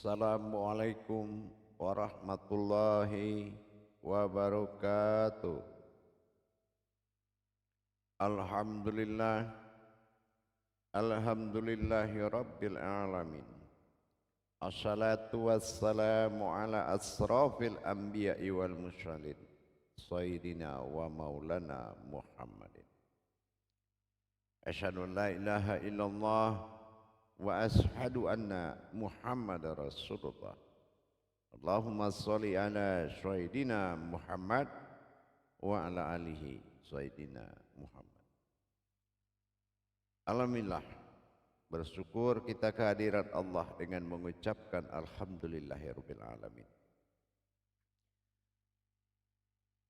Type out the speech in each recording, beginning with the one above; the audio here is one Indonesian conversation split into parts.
Assalamualaikum warahmatullahi wabarakatuh. Alhamdulillah, alhamdulillahi rabbil alamin. Assalatu wassalamu ala asrafil anbiya'i wal mursalin, sayyidina wa maulana Muhammadin. Asyhadu an la ilaha illallah wa ashhadu anna Muhammadar Rasulullah. Allahumma sholli ala sayyidina Muhammad wa ala alihi sayyidina Muhammad. Alhamdulillah, bersyukur kita kehadirat Allah dengan mengucapkan alhamdulillahirabbil alamin.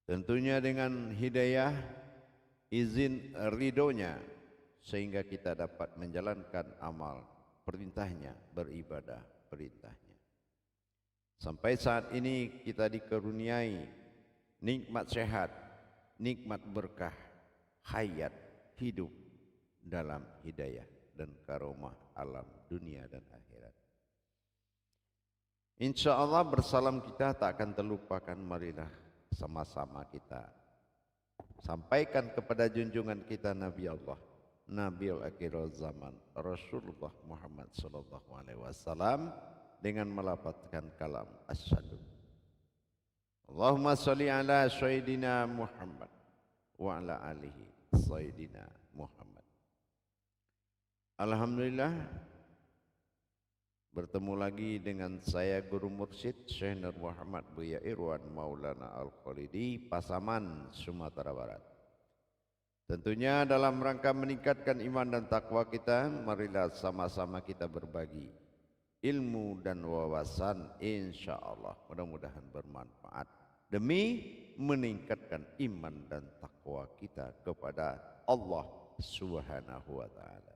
Tentunya dengan hidayah, izin ridhonya, sehingga kita dapat menjalankan amal perintahnya, beribadah perintahnya. Sampai saat ini kita dikaruniai nikmat sehat, nikmat berkah, hayat, hidup dalam hidayah dan karomah alam dunia dan akhirat. Insya Allah bersalam kita tak akan terlupakan. Marilah sama-sama kita sampaikan kepada junjungan kita Nabi Allah, Nabiul Akhir Zaman, Rasulullah Muhammad sallallahu alaihi wasallam, dengan melafazkan kalam asyhadu. Allahumma sholli ala sayyidina Muhammad wa ala alihi sayyidina Muhammad. Alhamdulillah, bertemu lagi dengan saya Guru Mursyid Syekh Nur Muhammad Buya Irwan Maulana Al-Khalidi, Pasaman, Sumatera Barat. Tentunya dalam rangka meningkatkan iman dan takwa kita, marilah sama-sama kita berbagi ilmu dan wawasan, insya Allah mudah-mudahan bermanfaat demi meningkatkan iman dan takwa kita kepada Allah Subhanahu wa Ta'ala.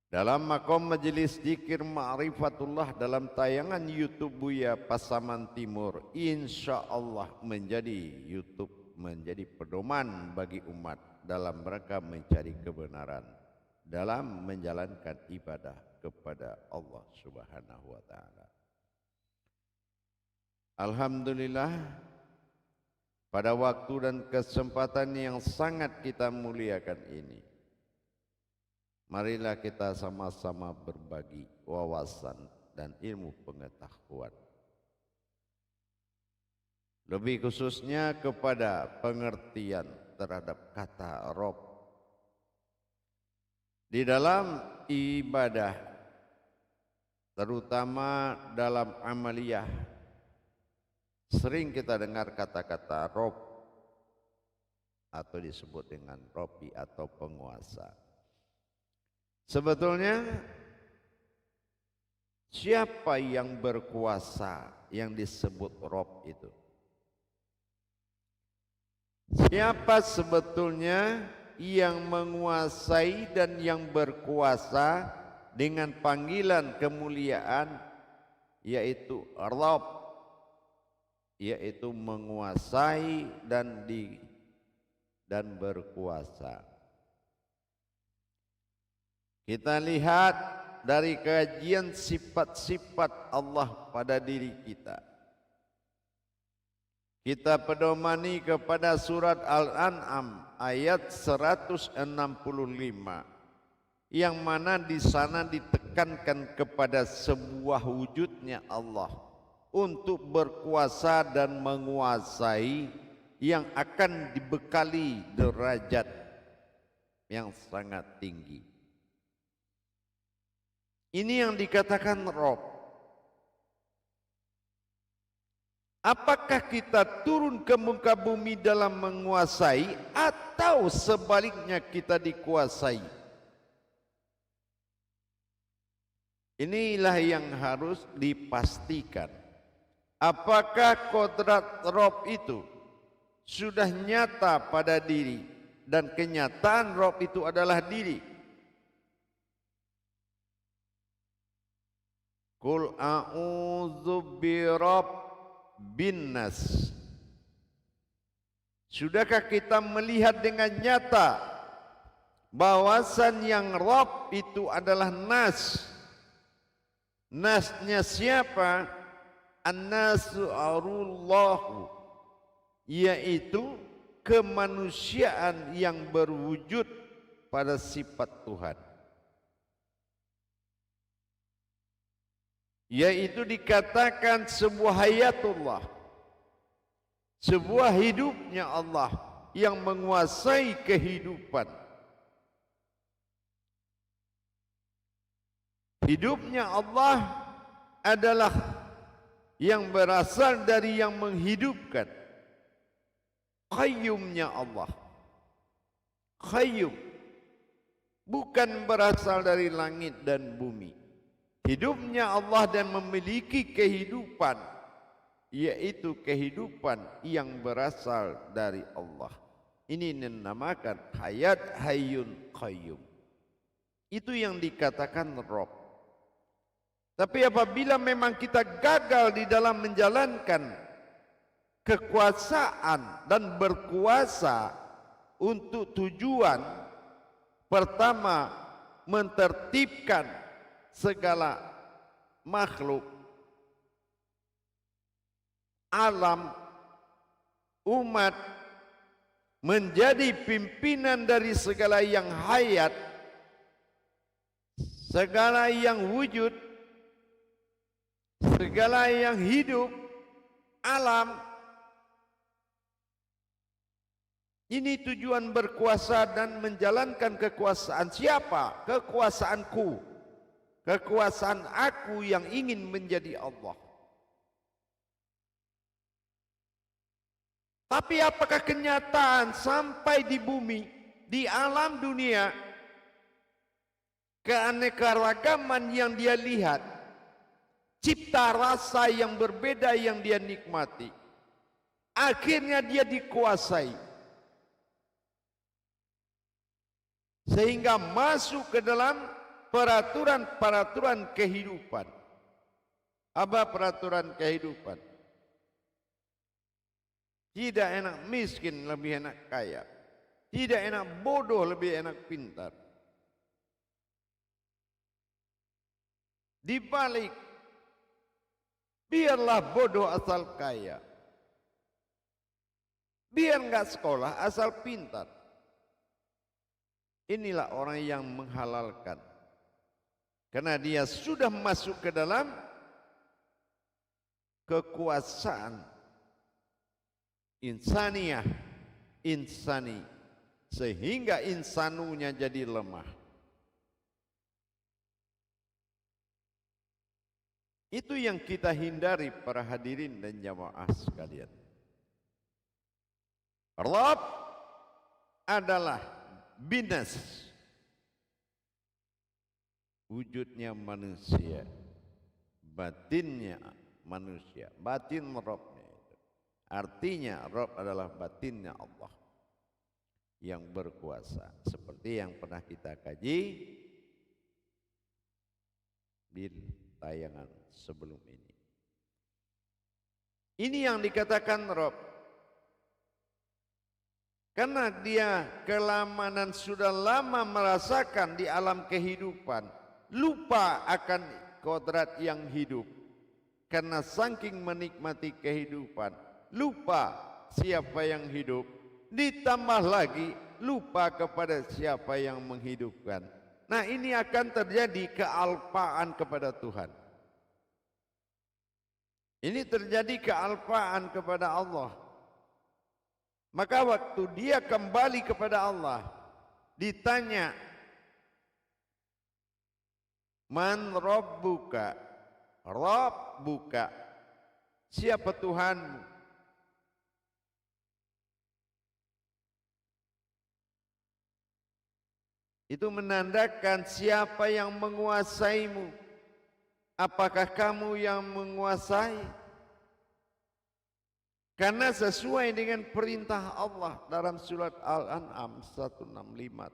Dalam makom majelis zikir ma'rifatullah dalam tayangan YouTube Buya Pasaman Timur, insya Allah menjadi pedoman bagi umat dalam rangka mencari kebenaran dalam menjalankan ibadah kepada Allah Subhanahu wa Ta'ala. Alhamdulillah, pada waktu dan kesempatan yang sangat kita muliakan ini, marilah kita sama-sama berbagi wawasan dan ilmu pengetahuan, lebih khususnya kepada pengertian terhadap kata Rob di dalam ibadah, terutama dalam amaliyah. Sering kita dengar kata-kata Rob atau disebut dengan Robi atau penguasa. Sebetulnya siapa yang berkuasa yang disebut Rob itu? Siapa sebetulnya yang menguasai dan yang berkuasa dengan panggilan kemuliaan, yaitu Rabb, yaitu menguasai dan berkuasa. Kita lihat dari kajian sifat-sifat Allah pada diri kita. Kita pedomani kepada surat Al-An'am ayat 165, yang mana di sana ditekankan kepada sebuah wujudnya Allah untuk berkuasa dan menguasai, yang akan dibekali derajat yang sangat tinggi. Ini yang dikatakan Rob. Apakah kita turun ke muka bumi dalam menguasai, atau sebaliknya kita dikuasai? Inilah yang harus dipastikan. Apakah kodrat Rob itu sudah nyata pada diri, dan kenyataan Rob itu adalah diri? Qul a'udzu birab bin nas. Sudahkah kita melihat dengan nyata bahwasan yang Rabb itu adalah nas, Nasnya siapa? An-nasu arullahu, yaitu kemanusiaan yang berwujud pada sifat Tuhan, yaitu dikatakan sebuah hayatullah, sebuah hidupnya Allah yang menguasai kehidupan. Hidupnya Allah adalah yang berasal dari yang menghidupkan. Qayyumnya Allah, qayyum, bukan berasal dari langit dan bumi. Hidupnya Allah dan memiliki kehidupan, yaitu kehidupan yang berasal dari Allah. Ini dinamakan hayat, hayyun, qayyum. Itu yang dikatakan Rabb. Tapi apabila memang kita gagal di dalam menjalankan kekuasaan dan berkuasa untuk tujuan pertama mentertibkan segala makhluk, alam, umat, menjadi pimpinan dari segala yang hayat, segala yang wujud, segala yang hidup, alam. Ini tujuan berkuasa dan menjalankan kekuasaan siapa? Kekuasaanku, kekuasaan aku yang ingin menjadi Allah. Tapi apakah kenyataan sampai di bumi, di alam dunia, keanekaragaman yang dia lihat, cipta rasa yang berbeda yang dia nikmati, akhirnya dia dikuasai sehingga masuk ke dalam peraturan-peraturan kehidupan. Apa peraturan kehidupan? Tidak enak miskin lebih enak kaya, tidak enak bodoh lebih enak pintar. Dibalik, biarlah bodoh asal kaya, biar enggak sekolah asal pintar. Inilah orang yang menghalalkan, karena dia sudah masuk ke dalam kekuasaan insaniyah, insani, sehingga insanunya jadi lemah. Itu yang kita hindari para hadirin dan jamaah sekalian. Rabb adalah binas, wujudnya manusia, batinnya manusia, batin Rabbnya itu. Artinya Rabb adalah batinnya Allah yang berkuasa, seperti yang pernah kita kaji di tayangan sebelum ini. Ini yang dikatakan Rabb. Karena dia kelamanan sudah lama merasakan di alam kehidupan, lupa akan kodrat yang hidup. Karena saking menikmati kehidupan, lupa siapa yang hidup. Ditambah lagi lupa kepada siapa yang menghidupkan. Nah, ini akan terjadi kealpaan kepada Tuhan. Ini terjadi kealpaan kepada Allah. Maka waktu dia kembali kepada Allah, ditanya, Man Rabbuka? Rabbuka, siapa Tuhanmu? Itu menandakan siapa yang menguasaimu. Apakah kamu yang menguasai? Karena sesuai dengan perintah Allah dalam surat Al-An'am 165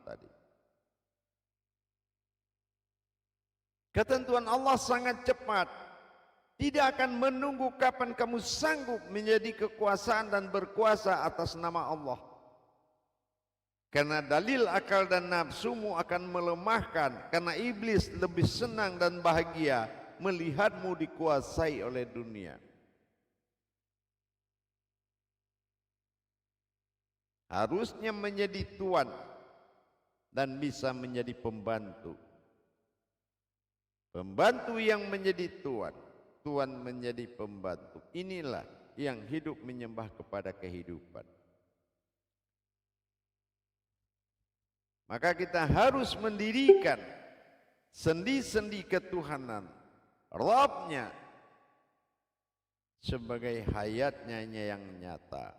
tadi. Ketentuan Allah sangat cepat. Tidak akan menunggu kapan kamu sanggup menjadi kekuasaan dan berkuasa atas nama Allah. Karena dalil akal dan nafsumu akan melemahkan. Karena iblis lebih senang dan bahagia melihatmu dikuasai oleh dunia. Harusnya menjadi tuan dan bisa menjadi pembantu. Pembantu yang menjadi tuan, tuan menjadi pembantu. Inilah yang hidup menyembah kepada kehidupan. Maka kita harus mendirikan sendi-sendi ketuhanan Rabbnya sebagai hayatnya yang nyata.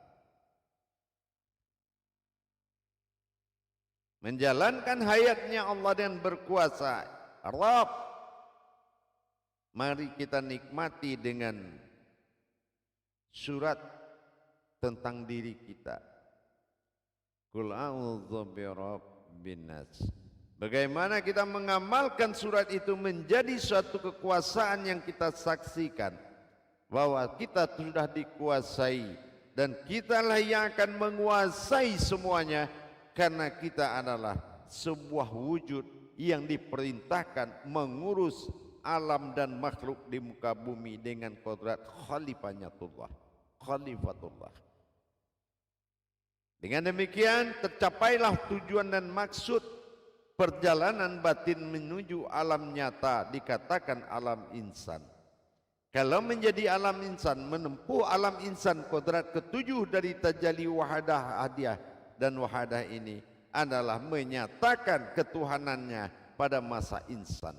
Menjalankan hayatnya Allah dan berkuasa Rabb. Mari kita nikmati dengan surat tentang diri kita. Qul a'udzu birabbin nas. Bagaimana kita mengamalkan surat itu menjadi suatu kekuasaan yang kita saksikan bahwa kita sudah dikuasai dan kitalah yang akan menguasai semuanya, karena kita adalah sebuah wujud yang diperintahkan mengurus alam dan makhluk di muka bumi dengan kodrat khalifatullah. Dengan demikian tercapailah tujuan dan maksud perjalanan batin menuju alam nyata, dikatakan alam insan. Kalau menjadi alam insan, menempuh alam insan, kodrat ketujuh dari tajalli wahadah hadiah dan wahadah ini adalah menyatakan ketuhanannya pada masa insan.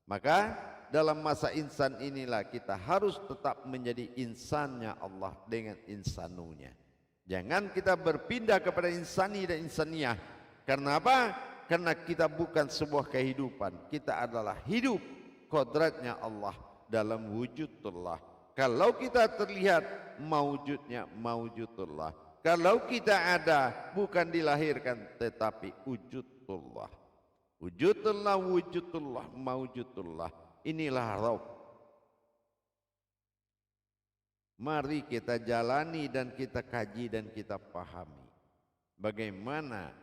Maka dalam masa insan inilah kita harus tetap menjadi insannya Allah dengan insanunya. Jangan kita berpindah kepada insani dan insaniyah. Karena apa? Karena kita bukan sebuah kehidupan. Kita adalah hidup kodratnya Allah dalam wujudullah. Kalau kita terlihat maujudnya maujudullah. Kalau kita ada bukan dilahirkan tetapi wujudullah. Wujudullah, wujudullah, maujudullah. Inilah Rabb. Mari kita jalani dan kita kaji dan kita pahami. Bagaimana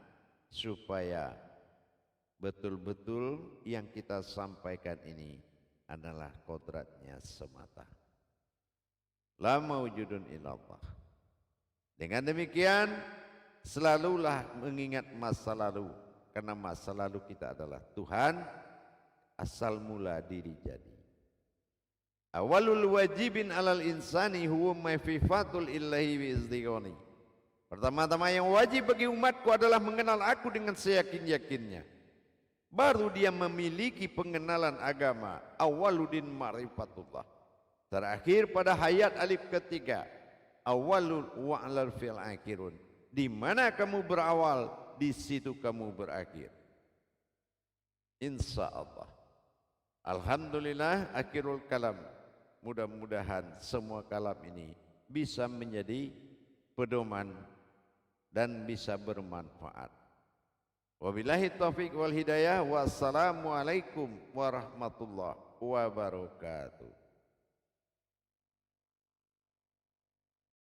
supaya betul-betul yang kita sampaikan ini adalah kodratnya semata. La maujudun illallah. Dengan demikian selalulah mengingat masa lalu, karena masa lalu kita adalah Tuhan asal mula diri jadi. Awalul wajibin alal insani huwa mafifatul illahi biizdiqani. Pertama-tama yang wajib bagi umatku adalah mengenal aku dengan seyakin-yakinnya. Baru dia memiliki pengenalan agama. Awaludin ma'rifatullah. Terakhir pada hayat alif ketiga. Awalul wa'lal fil akhirun. Di mana kamu berawal, di situ kamu berakhir. Insya Allah. Alhamdulillah akhirul kalam. Mudah-mudahan semua kalam ini bisa menjadi pedoman dan bisa bermanfaat. Wabillahi taufiq wal hidayah. Wassalamualaikum warahmatullahi wabarakatuh.